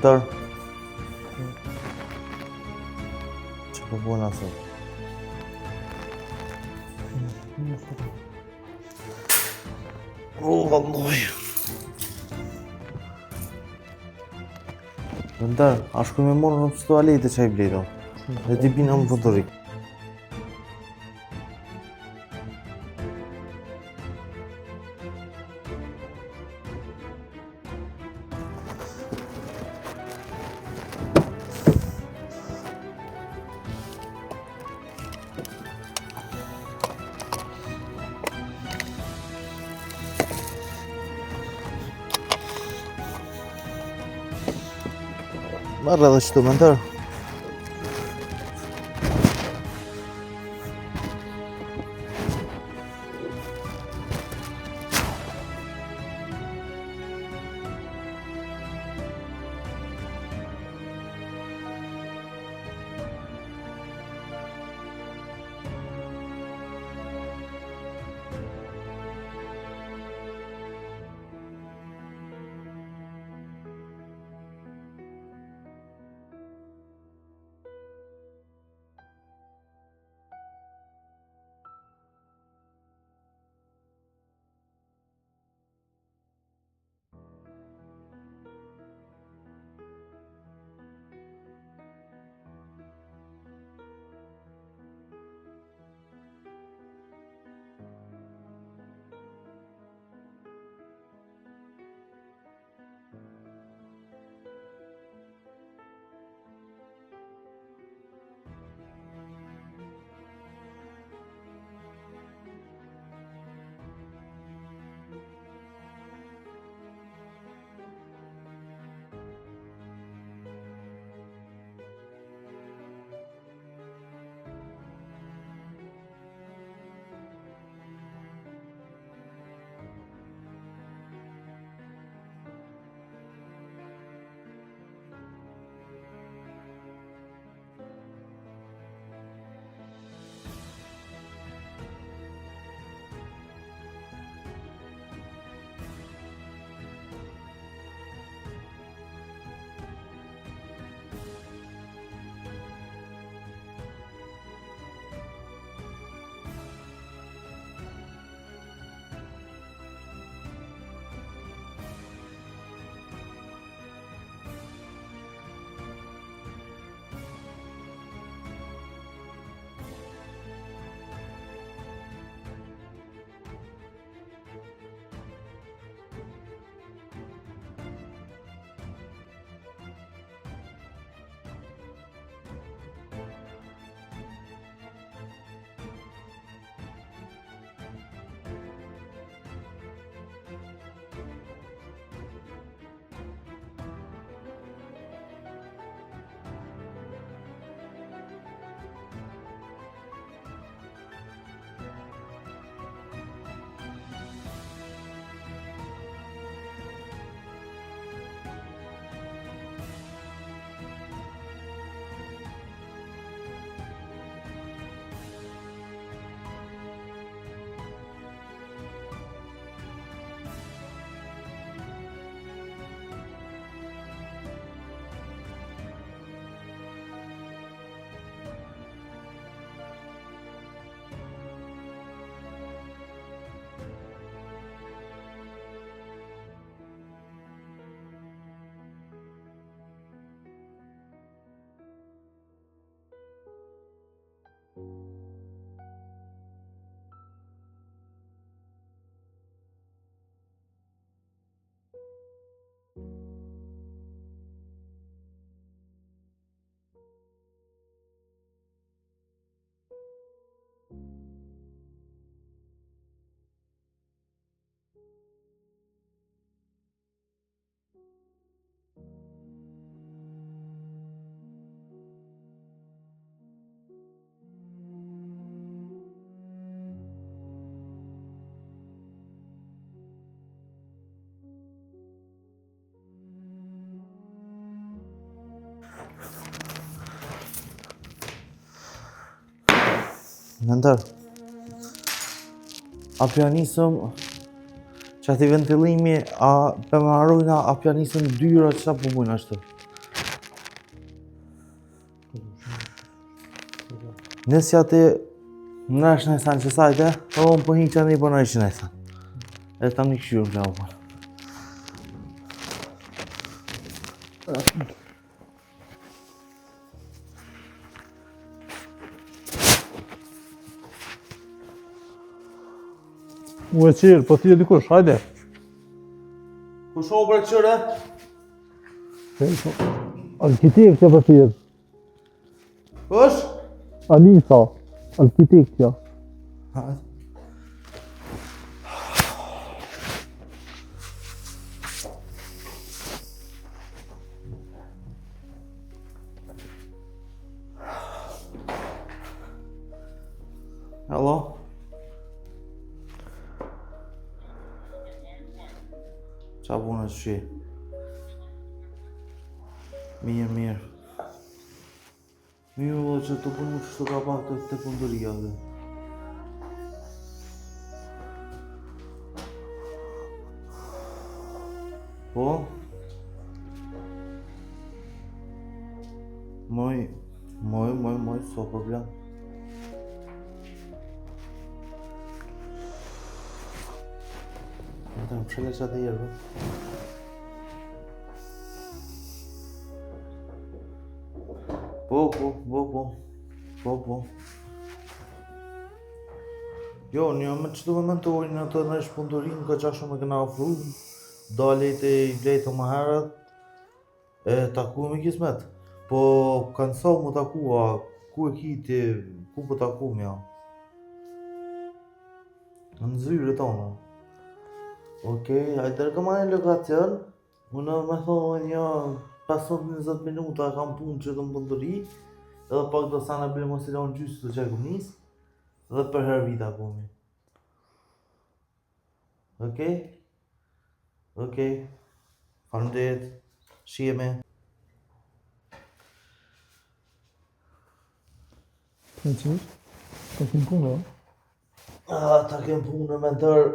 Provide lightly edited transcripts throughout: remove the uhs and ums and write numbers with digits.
Mentor. Që po buna sot? Valloj. Mentor, a shkoj me morë në tualete që i bledo. Dhe ti bina më fotorik. Marrë edhe qëtu, mentor. Mentor, a pjanisëm që ati ventillimi, a për më harujna, a pjanisëm dyra, që po bujnë ashtu? Nësi ati në është në esan që sajte, unë po hinë që në i përnë është në esan. E ta një këshyrë nga u përë. U e qirë, po ti e dikush, hajde. Ku shohë për qërë? Arkitektja për ti e. Kush? Alisa, arkitektja. Hajde. Alo? Qa punë është shi? Mirë. Mirë vë që të punu që të ka pak të kundëria dhe. Po? Moj, s'o problem. Më pshele që atë jërë, Po. Jo, një me që du me mentorin në të në shpundurin, ka qashë me këna afru, dalit e i blejtë më herët, e taku me kismet. Po, kanë sa më takua, ku e kiti, ku po taku me ja? Në zyre tonë. Okej, hajde dërgëma një lokacion, unë me thonë një 15-20 minuta kam punë që të më bëndëri, edhe pak do sa në bile mos i lanë gjysë të që e kom nisë, edhe për herë vita komi. Okej, faleminderit, shihemi. Në qirë, ta kemë punë, Ta kemë punë me ndërë.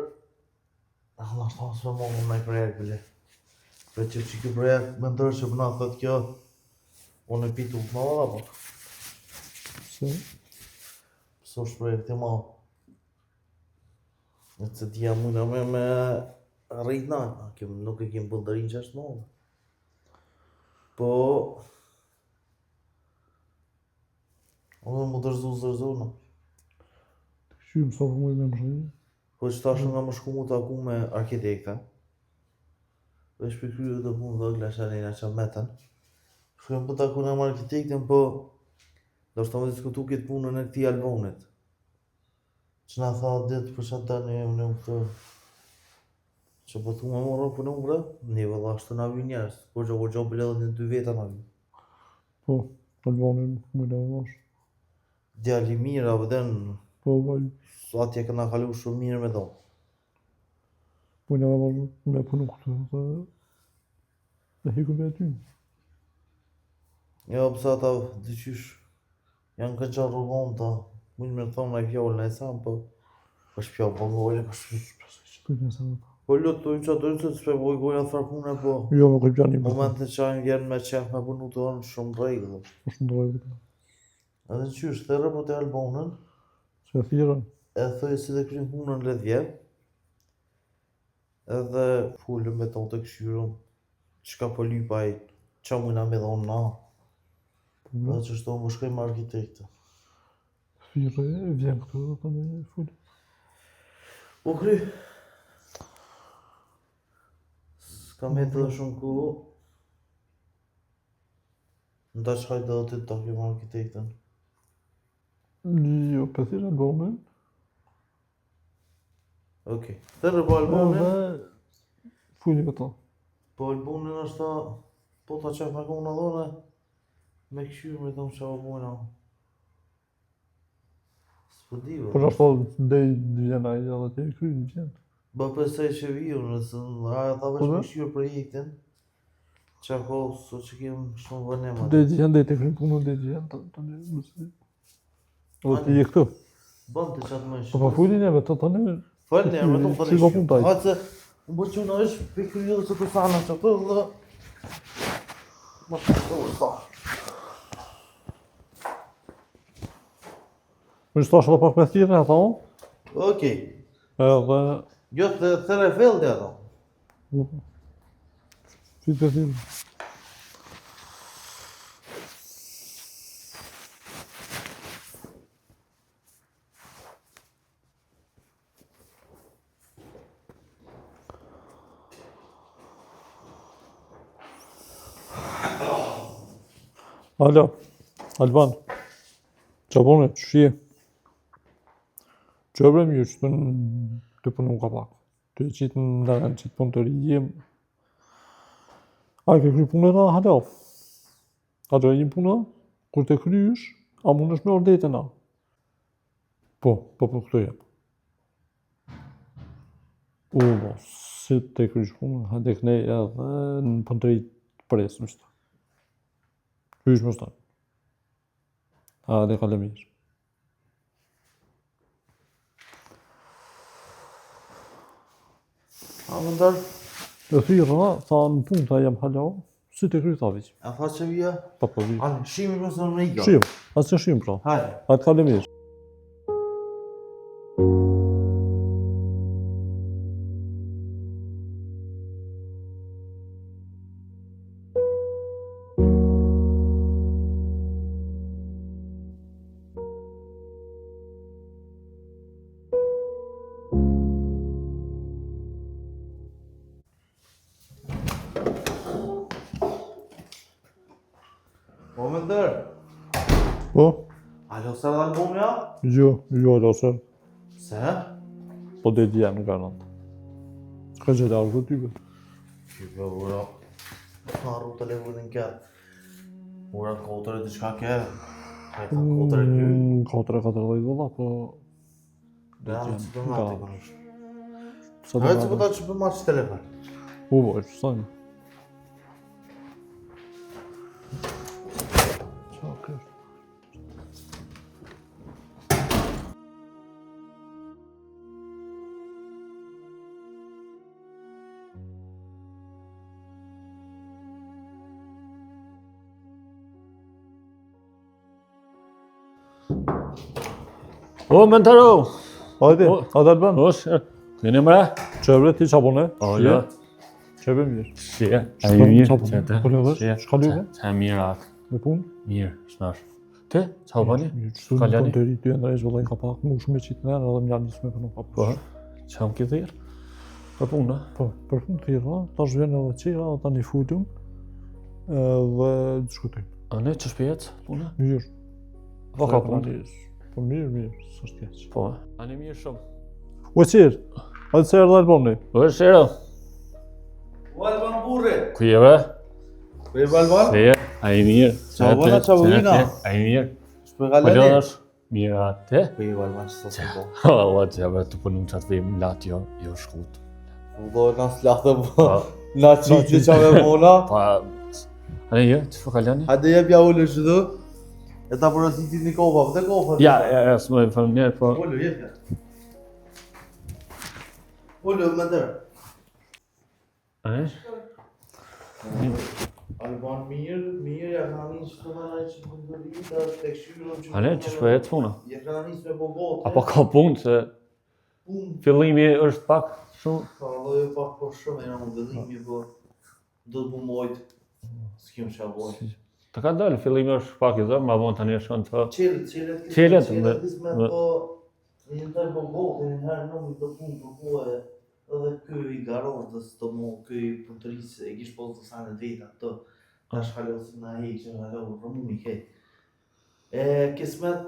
Në është thonë së më me projekt bile. Për që kjo projekt me ndërë që përna thët kjo, unë e pitu më vada, po. Se? Pëso është projekt e malë. Në që t'ja muna me rrit nalë, nuk e kemë bëndërin që është malë. Po... Unë më dërzu në. Të këshymë sa për mu i me më rrinë. Po që ta shumë nga më shku mu të aku me arkitekta. Vesh për kryo të punë dhe glasharina që metën. Shkëm për të aku nga më arkitektin, po... Do shtë të më diskutu këtë punën e këti albonit. Që nga tha ditë për që të një më këtë... Që po të më morë për numre, një vëlla shtë nga vjë njerës. Po që bële edhe një 2 veta nga vjë. Po, albanin më në mosh. Djali mirë, a vëden... Po, vaj. Atje këna kalu shumë mirë me do. Po, në dhe me punu këtë dhe... Dhe hiku me aty. Jo, pësa ata dyqysh... Janë këtë gjarë rrugon ta... Mujnë me thonë në fjollë në esan, po... është fjollë, po gojë, po shumë... Këtë një sa dhe ta. Po lutë të që atë të s'pe boj gojë atë farpune, po... Jo, me këtë gjani. Momente që ajnë vjenë me qef me punu të orën shumë drejgë. Po shumë drejgë. Edhe qysh, thërë po të albonën... Se thira. E thëjë si dhe krymë punën le vjetë. Edhe fullëm me tonë të këshyrëm. Qka po lypaj, qa mujna me dhonë na. Dhe që shto më shkoj me arkitekte. Thire, vjen këtë dhe të me fullë. Po kry. S'ka me të dhe shumë ku. Nda që hajtë dhe të të kemë arkitekten. Jo, për thire albonin. Okej. Thërë po albonin. Fullë këta. Po albonin është ta... Po ta qef me kona dhone. Me këshyrë me tonë që albona. S'po di vë. Po që ashtë të dhej vjen ajde edhe të e kryjnë vjen. Ba pësej që viju nësë... A ta vesh me këshyrë projektin. Qa ko së që kemë shumë vënema. Dhe vjen dhe të kryjnë punë dhe vjen të një mësë. Edhe të je këtu. Bënd të qatë me Po pa fullin e me të të një... Falë një, me të më Si ka punë taj. Hajtë se, më bërë që në është për kërë dhe që të sanë që të dhe... Më të të sa. Unë shtash edhe pak me thirrje ato. Okej. Edhe Jo të thërë fillti ato. si të thirrje. Alo, Alban. Çabone, ç'je? Çfarë më jesh të punon kapak. Të qitë në qitë punë të rijim. A ke kry punën a hala? A do një punë? Kur të krysh, a mund është me ordetën a? Po këtë jep. Si të krysh punë, hajde kënej edhe në punë të rijit presë mështë. Krysh mështë ta. Hajde kale mirë. A më ndërë? Të thirra, tha në punë ta jam hala, si të kry tha vishë. A tha që vija? Po vishë. Anë, shimi mësë në rikë. Shim, asë që shim pra. Hajde. Hajde kale mirë. Po më ndërë? Po? Alo, së dhe albumi ja? Jo, alose. Se? Po dhe djenë në garant. Ka që largë të type. Kype, ura. Ka arru telefonin kërë. Ura kotër e diçka kërë. Ka i tha kotër e kërë. 4-14 dola, po... Dhe anë që të nga të kërësh. Sa të Hajtë që pëta që për ma që telefon. Po, që sajnë. Qa kërë? O, mentaro! Hajde, hajde Alban. Osh, keni më? Qebre ti çabone? Jo. Qebre mirë. Si, a i mirë? Çabone. Po lëvesh? Çka lëve? Qa mirë atë. Me punë? Mirë, shnash. Te, qa u bani? Ka Ka lani? lani? Të ri, ty e ndrejsh vëllaj ka pak, mu shumë me qitë në edhe më janë njësë me përnu kapak. Po, qa më ki thirë? Për punë, Po, për punë të thirra, tash vjen edhe qira, ta një futum, dhe diskutojmë. a ne që shpjet, punë? Mirë. Po ka punë? Po mirë, s'është keq. Po, a ne mirë shumë. O qirë, hajde se erdhe Albani. O, shero, O, Alban burri! ku jeve? Ku e balban? Se, a i mirë? Qa u bëna, qa u vina? A i mirë? Shpe Po galeni? lëdash? Mirë atë? Ku e balban që të po? Allah, që jave të punu që atë vim latë jo shkut. U dojë nga slatë po. Po, Na qitë që ave mona. pa... A ne jo, që ka lani? Hajde jep ja ullë që dhe. E ta përësitit një kofa, pëte kofa? Ja, s'më e fëmë njerë, po... Ullë, jep ja. Ullë, më ndërë. A ne? Alban mirë, ja ka një që të nëna që të ndëri, da të këshyro që... A ne, që shpëhet puna? Ja ka një me bogote. Apo ka punë, se Punë. fillimi është pak shumë... Ka lojë pak po shumë, e në më dëllimi, po... Do të bu mojtë. S'kim që a bojë. Të ka dalë, fillimi është pak i zërë, ma vonë tani është të... Qelet Qelet, kisme po... Një të bogote, një herë në më të punë të kuë edhe këj i garantës të mo, këj punëtërisë, e kishë posë të sanë e drejta të ta shkallosin në hejë që në hallohë, rëmu i kej. Kismet,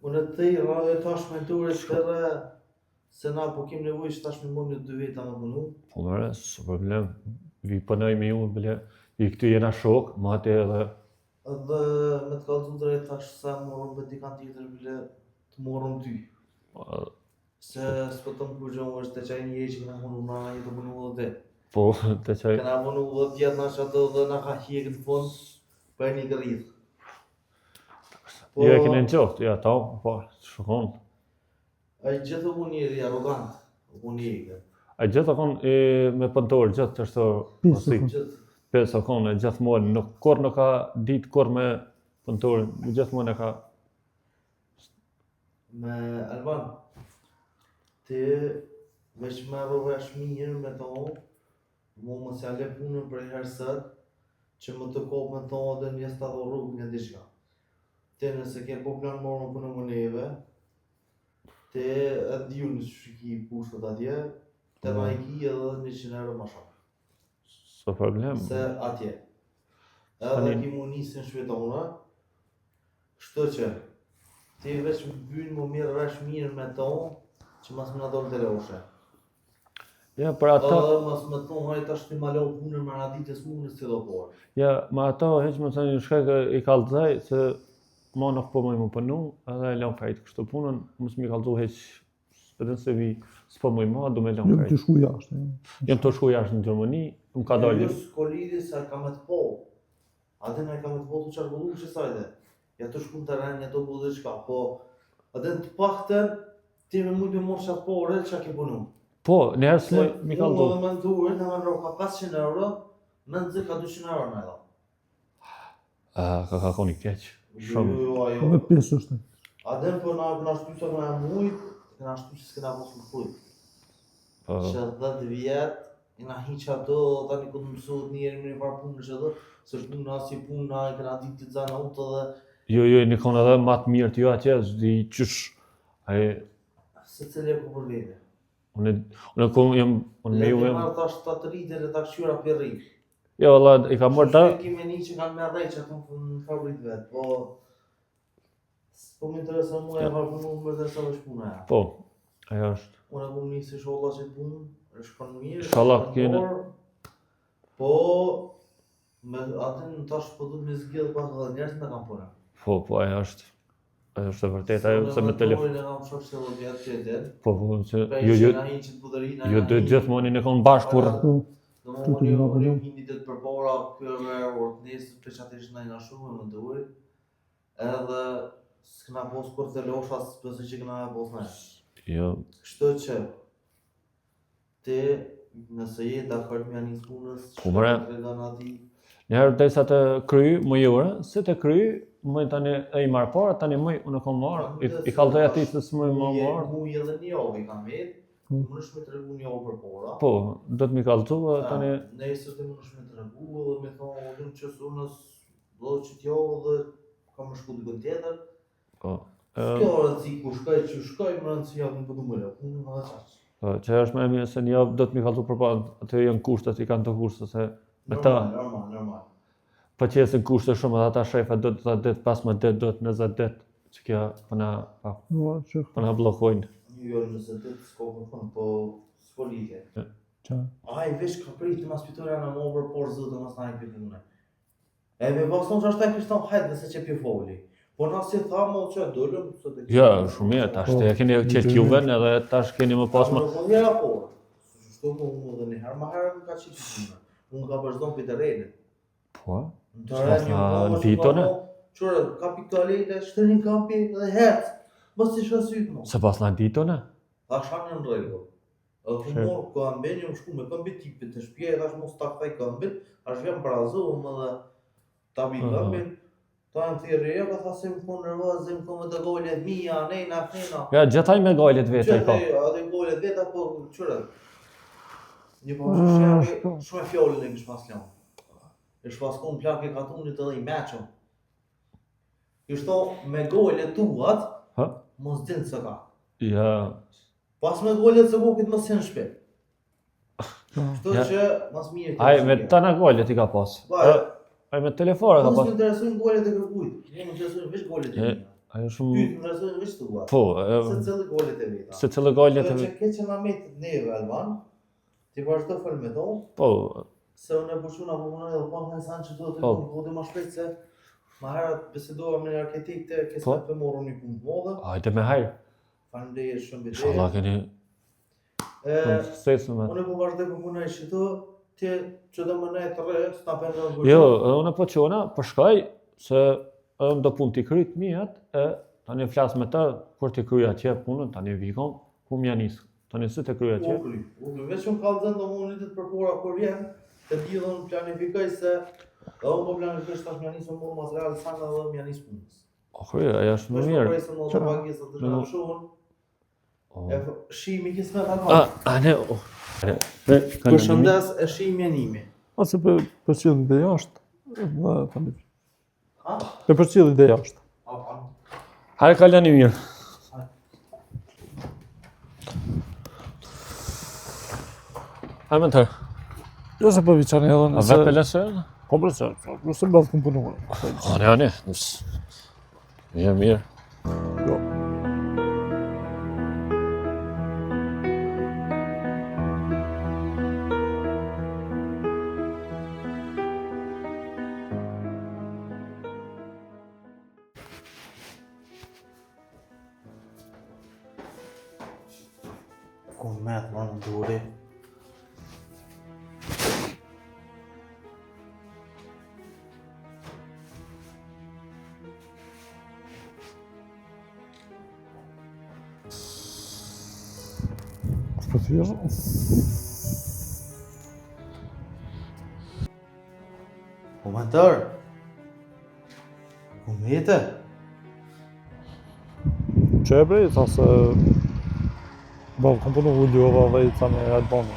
unë të i rrë e tash me dure shkërë, se na po kim nevoj që tash me mund një 2 veta me punu. Po mëre, së problem, vi pënoj me ju, bile, i këty jena shok, ma te edhe... Edhe me të kalëzun të rejtë tash sa morëm për dikant tjetër bile të morëm ty. Se s'po të më përgjohë është të qaj një që këna punu na i të punu dhe te. Po, të qaj... Këna punu dhe tjetë na që atë dhe na ka hjekë në fund për një gërridhë. Jo e kene në qoftë, ja ta, po, shukon. A i gjithë u njëri arrogant, u njëri. A gjithë akon me pëntorë, gjithë është të posit. Gjithë. 5 sekundë, gjithmonë, nuk kur nuk ka ditë kur me pëntorë, gjithmonë e ka Me Alban, ti veç me rëvesh mirë me to, mos ja le punën për herë sot, që më të kopë me to dhe një statë rrugë një diçka. Ti nëse ke po plan morën punë më neve, ti e diu në shiki pushtet atje, te ma i ki edhe 100 euro ma shumë. S'ka problem. Se atje. Edhe ki mu nisin shvetona, kështu që ti veç bynë më mirë resh mirë me to, që mas më në dorë të leoshe. Ja, për ata, Edhe mas më thonë, hajt ashtë ti ma leo punën më në ditës munës të do porë. ja, ma ato heq më thënë shkak i kallëzaj se ma nuk po më punu, edhe e lam fejt kështu punën, mos mi kallëzu heq, edhe se vi s'po më ma, du me lam Jam fejt. të shku jashtë. Jem të shku jashtë në Gjermani, më ka dalë. Jo s'kolidi sa ka me të po. Ate ne ka me të po të qarkullu që sajde. Ja të shku në teren, ja të bu dhe qka, po ate në të paktën, ti me mujtë me morë qatë pore, që ke punu. Po, njëherë s'më mi Unë kallëzu. dhe me në duhe, në me nërë ka 500 euro, me në ka 200 euro në edha. Ka koni keq. Shumë. Jo, Me pjesë është. Adem për na shtu sa këna mujt, këna shtu që s'kena mos më fujt. Po, Që 10 vjet, këna hiq ato, tani ku të mësot njerë me një farë punë që dhe, se shpuna si puna, këna ditë të zana utë dhe... jo, një konë edhe ma të mirë t'ju atje, s'di qysh. Ai, Se cilë e ku për vete. unë kom jam, unë me ju Le jam. të marrë ta shtatëritë dhe ta këshyra për rritë. Jo, valla, i ka marrë ta. Kime një që kanë me rrej që ato në fabrit vetë, po... Po më interesën mua e farë punu, më interesën dhe shpuna ja. Po, ajo është. Unë e kom një si sholla që punë, e shkon mirë, Inshallah, shkon kene. morë, po... Me atën tash po du me zgjellë pak edhe njerës me kam punë. Po, ajo është. Ajo është e vërtet, ajo se me telefon. Unë e kam shok se dhe vjetë që e delë. Po, që Prej jo, që na hinë që të budërina... jo dhe gjithmonë ne kanë bashkë kur. Në më unë hindi të për para, kërë orë të nesë, peqatisht në nga shumë e më duhet. Edhe s'këna posë kur të losha, s'pëse që këna e posë në. Jo, Kështu që ti, nëse je dakord me anis punës, Po, mre. tregon ati. njëherë derisa të kryj më jure, se të kryj, më tani e i marr para, tani më unë kam marr, i kallëzoj atij se s'më më marr. Mu edhe një javë i kam vetë, më nëshme të regu një javë për para. Po, do të mi kallëzu tani. Nesër të më nëshme të regu dhe me thonë, o dhëmë që sunës, do që t'javë dhe kam më shku dikën tjetër. Po. Kjo rëndësi ku shkoj që shkoj, më rëndësi javë në pëdu më le, unë në dhe qaqë. Po, që është më e mirë se një javë do të mi kallëzu përpara, aty janë kushtet, i kanë të kushte se me ta. Normal. Po që jesën kushte shumë edhe ata shefa do të 10 ditë, pas më 10 do të 20 ditë, që kjo po na bllokojnë. Jo, nëse të s'ko për fund, po s'po lidhje. Qa? Ai veç ka prit të mas pitore në më over por zëtë mas na e këtë mëne. E me pason që është e kështë të hajtë nëse që pje foli. Po na si tha mo që dëllëm, së të Jo, shumë mirë, tash te keni qetë juven edhe tash keni më pas më. Po njëra por. Shtu më unë dhe një herë, ma herë më ka qitë mëne. Unë ka përshdojnë për të rejnë. Po. Në të rejnë një më ditone? Qërë, kapitalite, shtërin kampi dhe hertë. Mos të shësyt mo. Se pas na ditone? Tha shanë në rregull. Edhe ku morë këmbin, ju më shku me këmbit tipit të shpje, thash mos ta kthej këmbit, tash vjen brazuam edhe ta bi këmbin. Ta në thirë reja, ka tha se më konë nervoz, më konë me të gollet mija, nejna, fejna. Ja, gjithaj me gajlet vete i ka. Atë gollet veta, po qërë. Një po shemi, shumë e fjollin e kështë pas ljanë. E shpas konë plak e katunit edhe i meqëm. Kështë me gollet tuat, Ha? mos dinë se ka. Ja, Pas me gollet se kokit mos jenë shpet. Kështu Ja. që mas mirë ai me tana gajlet i ka pas. Ai me telefona ka Mos më pas. interesojnë gollet e kërkujt. Ne më interesojnë veç gollet e mia. Ajo Ty shumë të interesojnë veç tua. po, Se cilë gollet e veta. se cilë gajlet Kjo që ke që na metë neve Alban, ti vazhdo fol me to, po, se unë e pushuna po punoj edhe po në san që do të Po. bëjmë më shpejt se ma herët bisedova me një arkitekte, ke Po. s'ka të morë një punë të modhe. hajde me hajr. Faleminderit shumë bide. Inshallah keni succes me. Unë po vazhdoj po punoj këtu, ti që do më nejë të rre, s'ta pendon Jo, unë po çona, po shkoj se edhe do punë ti kryt mijat, tani flas me të kur ti kryj atje punën, tani vikon, ku më nis. Tani se të kryj atje. Ukri, veç unë kallëzën do më unitit për pora kur vjen, të didhën planifikoj se edhe unë po planifikoj që tash mja nisë më morë materiale sana dhe mja nisë punës. Okej, ajo është më mirë. Shimi kisme ta Ne, përshëndes e shimi janimi. Ose për cilin dhe jashtë. Për cilin dhe jashtë. Hajde kalani mirë. Hajde më tërë. Jo se për viçani edhe A vetë pëllesë? Po përse, nëse mballë të punuar. Ne. Mirë. Jo. Ku met më në duri. Për thjesht. Ku me tërë. Ku me jetë. Që e brej, ta se... Bavë, kam punu ulljova dhe i ta me Albani.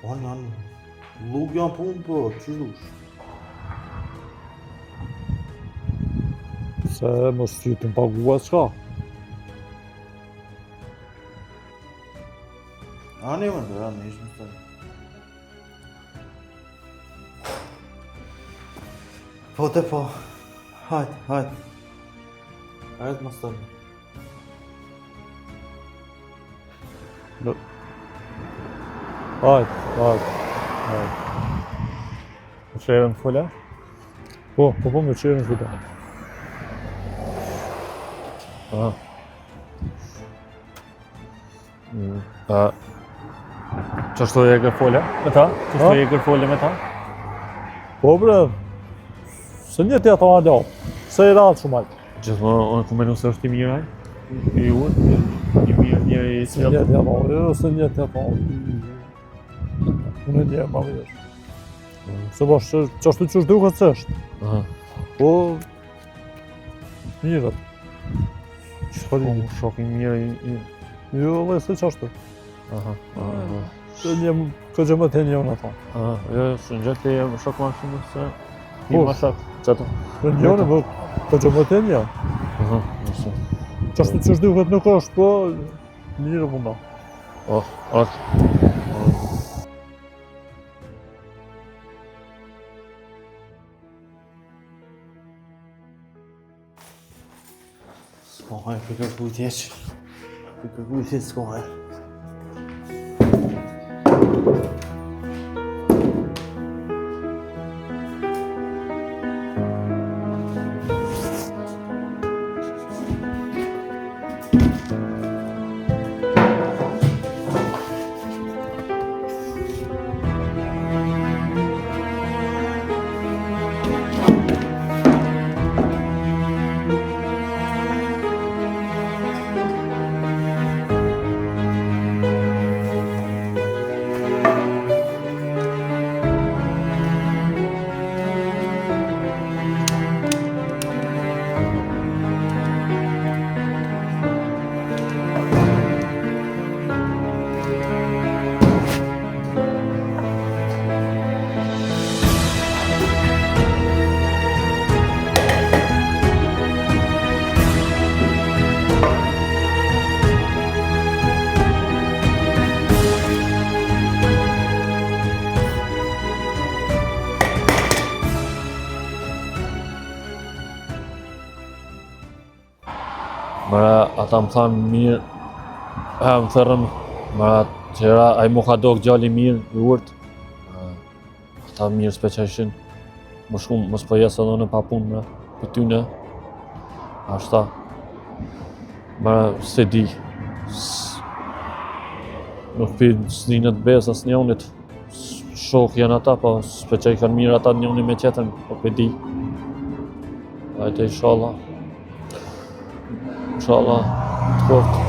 Janë, luk janë punë po, që dush? Se mos qytin pagua s'ka. Ani më tërë, ani ishë më tërë. Po te po, hajt. Hajt më stërë. Hajt. Më shërën të fulla? Po me qërën fita. Qështu e kër folja me ta? Po bre, se një tjetë o alo, se i ratë shumë ajtë. Gjithmonë, unë ku menu se është i mirë aj? I unë? I mirë i Se një tjetë o, jo se një tjetë o. Unë e një ma mirë. Se po, qashtu që është duke të është. Po, mirët. Shok i mirë i... Jo, dhe se qashtu. Aha. Se një këtë gjëmë të një unë ata. Jo, së në gjëtë e shok ma shumë se... Po. I ma shok, qëtë. Në njënë, po, këtë gjëmë të një. Qashtu që është duke të nuk është, po, mirë puna. S'ko hajë për kërkujtje që. Për kërkujtje s'ko hajë. Mëra ata më thanë mirë, më thërën, mëra qëra a i mu ka do gjalli mirë, i urt. Ata mirë s'pe që ishin, më shumë, më s'po jesë edhe në pa punë, mëra, për tyne. Ashta, mëra se di, nuk pi s'dinët besë as njonit, shok janë ata, po s'pe që i kanë mirë ata njoni me qetën, po pe di. Ajte inshallah. Inshallah, të kohët.